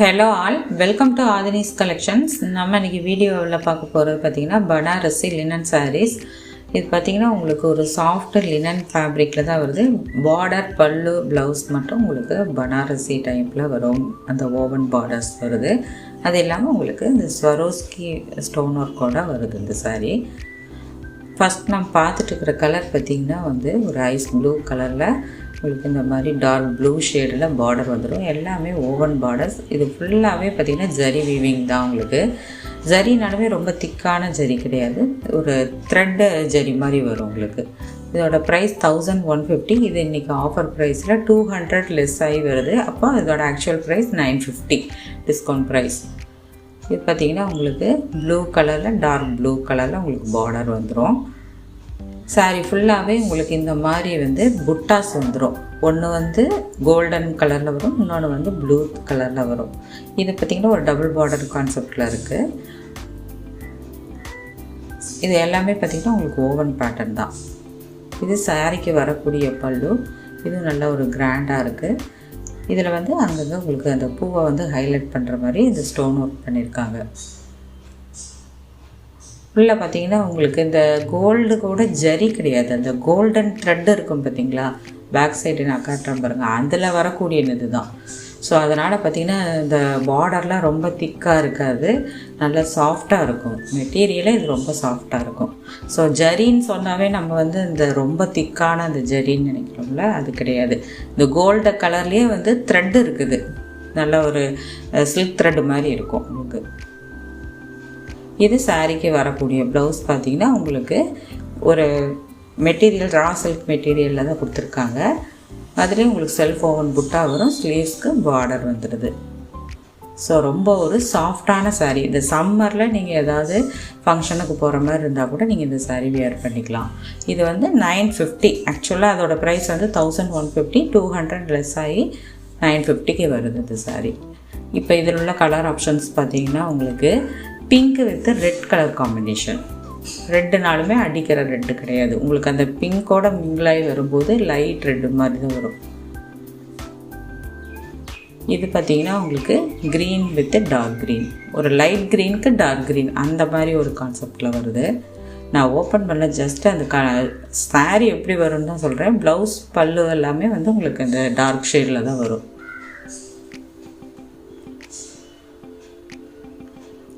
Hello all, welcome to Aadhini's collections. நம்ம இன்றைக்கி வீடியோவில் பார்க்க போகிறது பார்த்திங்கன்னா பனாரசி லினன் சாரீஸ். இது பார்த்திங்கன்னா உங்களுக்கு ஒரு சாஃப்ட் லினன் ஃபேப்ரிக்கில் தான் வருது. பார்டர் பல்லு ப்ளவுஸ் மட்டும் உங்களுக்கு பனாரசி டைப்பில் வரும். அந்த ஓவன் பார்டர்ஸ் வருது. அது இல்லாமல் உங்களுக்கு இந்த ஸ்வரோஸ்கி ஸ்டோன் ஒர்க்கோட வருது இந்த சாரீ. ஃபஸ்ட் நம்ம பார்த்துட்டு இருக்கிற கலர் பார்த்திங்கன்னா ஒரு ஐஸ் ப்ளூ கலரில் உங்களுக்கு இந்த மாதிரி டார்க் ப்ளூ ஷேடில் பார்டர் வந்துடும். எல்லாமே ஓவன் பார்டர்ஸ். இது ஃபுல்லாகவே பார்த்திங்கன்னா ஜரி வீவிங் தான். உங்களுக்கு ஜரினாலுமே ரொம்ப திக்கான ஜரி கிடையாது, ஒரு த்ரெட்டு ஜரி மாதிரி வரும் உங்களுக்கு. இதோட ப்ரைஸ் 1150. இது இன்றைக்கி ஆஃபர் ப்ரைஸில் 200 லெஸ் ஆகி வருது. அப்போ இதோட ஆக்சுவல் ப்ரைஸ் 950 டிஸ்கவுண்ட் ப்ரைஸ். இது பார்த்திங்கன்னா உங்களுக்கு ப்ளூ கலரில் டார்க் ப்ளூ கலரில் உங்களுக்கு பார்டர் வந்துடும். சாரீ ஃபுல்லாகவே உங்களுக்கு இந்த மாதிரி புட்டாஸ் வந்துடும். ஒன்று கோல்டன் கலரில் வரும், இன்னொன்று ப்ளூ கலரில் வரும். இது பார்த்திங்கன்னா ஒரு டபுள் பார்டர் கான்செப்டில் இருக்குது. இது எல்லாமே பார்த்திங்கன்னா உங்களுக்கு ஓவன் பேட்டர்ன் தான். இது சாரீக்கு வரக்கூடிய பல்லு. இது நல்ல ஒரு கிராண்டாக இருக்குது. இதில் அங்கங்கே உங்களுக்கு அந்த பூவை ஹைலைட் பண்ணுற மாதிரி இந்த ஸ்டோன் ஒர்க் பண்ணியிருக்காங்க. உள்ளே பார்த்திங்கன்னா உங்களுக்கு இந்த கோல்டு கூட ஜரி கிடையாது, அந்த கோல்டன் த்ரெட் இருக்கும் பார்த்திங்களா, பேக் சைடு நான் காட்டுறேன் பாருங்கள், அதில் வரக்கூடியது தான். ஸோ அதனால் பார்த்திங்கன்னா இந்த பார்டர்லாம் ரொம்ப திக்காக இருக்காது, நல்லா சாஃப்டாக இருக்கும். மெட்டீரியலே இது ரொம்ப சாஃப்டாக இருக்கும். ஸோ ஜரின்னு சொன்னாவே நம்ம இந்த ரொம்ப திக்கான அந்த ஜரின்னு நினைக்கிறோம்ல, அது கிடையாது. இந்த கோல்டு கலர்லேயே த்ரெட் இருக்குது, நல்ல ஒரு சில்க் த்ரெட் மாதிரி இருக்கும் உங்களுக்கு. இது சாரீக்கு வரக்கூடிய ப்ளவுஸ் பார்த்திங்கன்னா உங்களுக்கு ஒரு மெட்டீரியல் ரா சில்க் மெட்டீரியலில் தான் கொடுத்துருக்காங்க. அதுலேயும் உங்களுக்கு செல்ஃப் ஓவன் புட்டா வரும். ஸ்லீவ்ஸ்க்கு பார்டர் வந்துடுது. ஸோ ரொம்ப ஒரு சாஃப்டான சாரீ. இந்த சம்மரில் நீங்கள் ஏதாவது ஃபங்க்ஷனுக்கு போகிற மாதிரி இருந்தால் கூட நீங்கள் இந்த சாரீ வியர் பண்ணிக்கலாம். இது 950. ஆக்சுவலாக அதோட ப்ரைஸ் 1150, 200 லெஸ் ஆகி 950க்கு வருது இந்த சாரீ. இப்போ இதில் உள்ள கலர் ஆப்ஷன்ஸ் பார்த்திங்கன்னா உங்களுக்கு pink with red colour combination. ரெட்டுனாலுமே அடிக்கிற ரெட்டு கிடையாது, உங்களுக்கு அந்த பிங்கோட மிங்கிளாகி வரும்போது லைட் ரெட்டு மாதிரி தான் வரும். இது பார்த்திங்கன்னா உங்களுக்கு க்ரீன் வித் டார்க் க்ரீன், ஒரு லைட் க்ரீனுக்கு டார்க் க்ரீன் அந்த மாதிரி ஒரு கான்செப்டில் வருது. நான் ஓப்பன் பண்ணல, ஜஸ்ட் அந்த சாரீ எப்படி வரும்னு தான் சொல்கிறேன். ப்ளவுஸ் பல்லு எல்லாமே உங்களுக்கு அந்த டார்க் ஷேடில் தான் வரும்.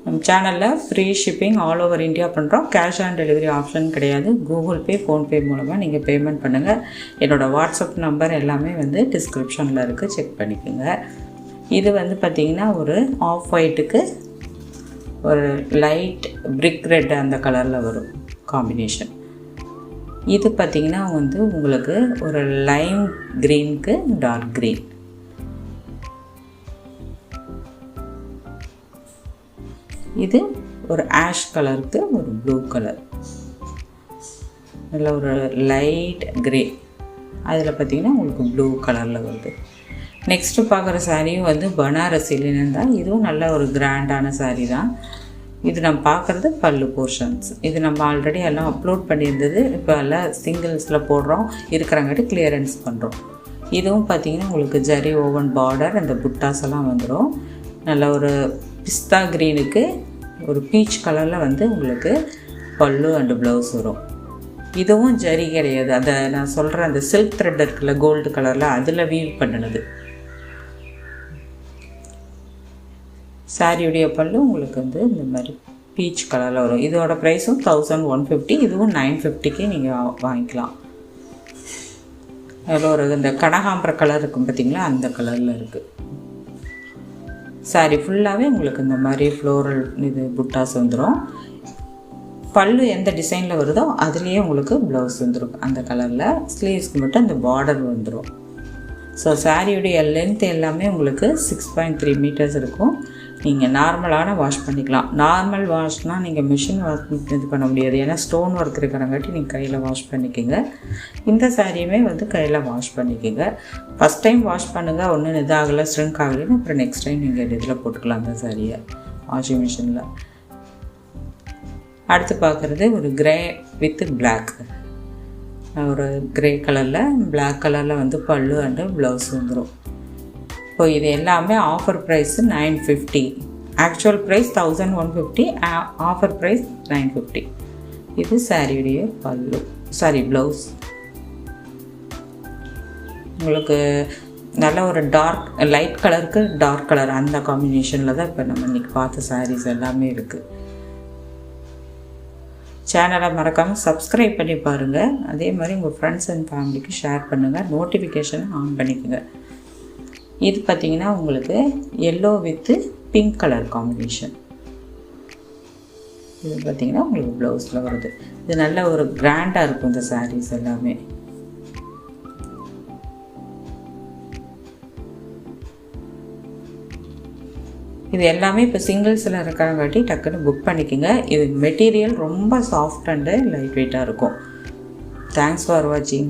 நம்ம சேனலில் free shipping all over India பண்ணுறோம். கேஷ் ஆன் டெலிவரி ஆப்ஷன் கிடையாது. கூகுள் பே, ஃபோன்பே மூலமாக நீங்கள் பேமெண்ட் பண்ணுங்கள். என்னோடய வாட்ஸ்அப் நம்பர் எல்லாமே டிஸ்கிரிப்ஷனில் இருக்குது, செக் பண்ணிக்கோங்க. இது பார்த்திங்கன்னா ஒரு ஆஃப் ஒயிட்டுக்கு ஒரு லைட் பிரிக் ரெட் அந்த கலரில் வரும் காம்பினேஷன். இது பார்த்திங்கன்னா உங்களுக்கு ஒரு லைம் க்ரீனுக்கு டார்க் க்ரீன். இது ஒரு ஆஷ் கலருக்கு ஒரு ப்ளூ கலர், நல்ல ஒரு லைட் க்ரே. அதில் பார்த்திங்கன்னா உங்களுக்கு ப்ளூ கலரில் வருது. நெக்ஸ்ட்டு பார்க்குற சாரியும் பனாரசி லினன் தான். இதுவும் நல்ல ஒரு கிராண்டான சாரீ தான். இது நம்ம பார்க்குறது பல்லு போர்ஷன்ஸ். இது நம்ம ஆல்ரெடி எல்லாம் அப்லோட் பண்ணியிருந்தது. இப்போ எல்லாம் சிங்கிள்ஸில் போடுறோம், இருக்கிறங்காட்டி கிளியரன்ஸ் பண்ணுறோம். இதுவும் பார்த்திங்கன்னா உங்களுக்கு ஜரி ஓவன் பார்டர், அந்த புட்டாஸ் எல்லாம் வந்துடும். நல்ல ஒரு பிஸ்தா க்ரீனுக்கு ஒரு பீச் கலரில் உங்களுக்கு பல்லு அண்டு ப்ளவுஸ் வரும். இதுவும் ஜரி கிடையாது, அதை நான் சொல்கிறேன் அந்த சில்க் த்ரெட் இருக்குல்ல கோல்டு கலரில், அதில் வீவ் பண்ணினது. சாரியுடைய பல்லு உங்களுக்கு இந்த மாதிரி பீச் கலரில் வரும். இதோட ப்ரைஸும் 1150. இதுவும் 950க்கு நீங்கள் வாங்கிக்கலாம். அதில் ஒரு இந்த கனகாம்பர கலர் இருக்கும் பார்த்திங்களா, அந்த கலரில் இருக்குது. சாரீ ஃபுல்லாகவே உங்களுக்கு இந்த மாதிரி ஃப்ளோரல் இது புட்டாஸ் வந்துடும். பல்லு எந்த டிசைனில் வருதோ அதுலேயே உங்களுக்கு ப்ளவுஸ் வந்துடும் அந்த கலரில். ஸ்லீவ்ஸ்க்கு மட்டும் அந்த பார்டர் வந்துடும். ஸோ சாரியுடைய லென்த் எல்லாமே உங்களுக்கு 6.3 மீட்டர்ஸ் இருக்கும். நீங்கள் நார்மலான வாஷ் பண்ணிக்கலாம். நார்மல் வாஷ்னால் நீங்கள் மிஷின் வாஷ் இது பண்ண முடியாது, ஏன்னா ஸ்டோன் ஒர்க் இருக்கிறங்காட்டி நீங்கள் கையில் வாஷ் பண்ணிக்கோங்க. இந்த சாரியுமே கையில் வாஷ் பண்ணிக்கோங்க. ஃபஸ்ட் டைம் வாஷ் பண்ணுங்கள், ஒன்றும் இதாகலை ஸ்ட்ரிங்க் ஆகலைன்னு அப்புறம் நெக்ஸ்ட் டைம் நீங்கள் இதில் போட்டுக்கலாம் அந்த சாரியை வாஷிங் மிஷினில். அடுத்து பார்க்குறது ஒரு க்ரே வித் பிளாக். ஒரு க்ரே கலரில் பிளாக் கலரில் பல்லு அண்டு ப்ளவுஸ் வந்துடும். இப்போ இது எல்லாமே offer price 950. Actual price 1150, offer price 950. இது சாரியுடைய பல்லு, ப்ளவுஸ். உங்களுக்கு நல்ல ஒரு லைட் கலருக்கு டார்க் கலர் அந்த காம்பினேஷனில் தான் இப்போ நம்ம இன்றைக்கி பார்த்த சாரீஸ் எல்லாமே இருக்குது. சேனலை மறக்காமல் சப்ஸ்கிரைப் பண்ணி பாருங்கள். அதே மாதிரி உங்கள் ஃப்ரெண்ட்ஸ் அண்ட் ஃபேமிலிக்கு ஷேர் பண்ணுங்கள். நோட்டிஃபிகேஷனை ஆன் பண்ணிக்கோங்க. இது பார்த்திங்கன்னா உங்களுக்கு yellow with pink colour combination. இது பார்த்திங்கன்னா உங்களுக்கு ப்ளவுஸில் வருது. இது நல்ல ஒரு கிராண்டாக இருக்கும் இந்த சாரீஸ் எல்லாமே. இது எல்லாமே இப்போ சிங்கிள்ஸில் இருக்கிறங்காட்டி டக்குன்னு புக் பண்ணிக்கோங்க. இது மெட்டீரியல் ரொம்ப சாஃப்ட் அண்டு லைட் வெயிட்டாக இருக்கும். தேங்க்ஸ் ஃபார் வாட்சிங்.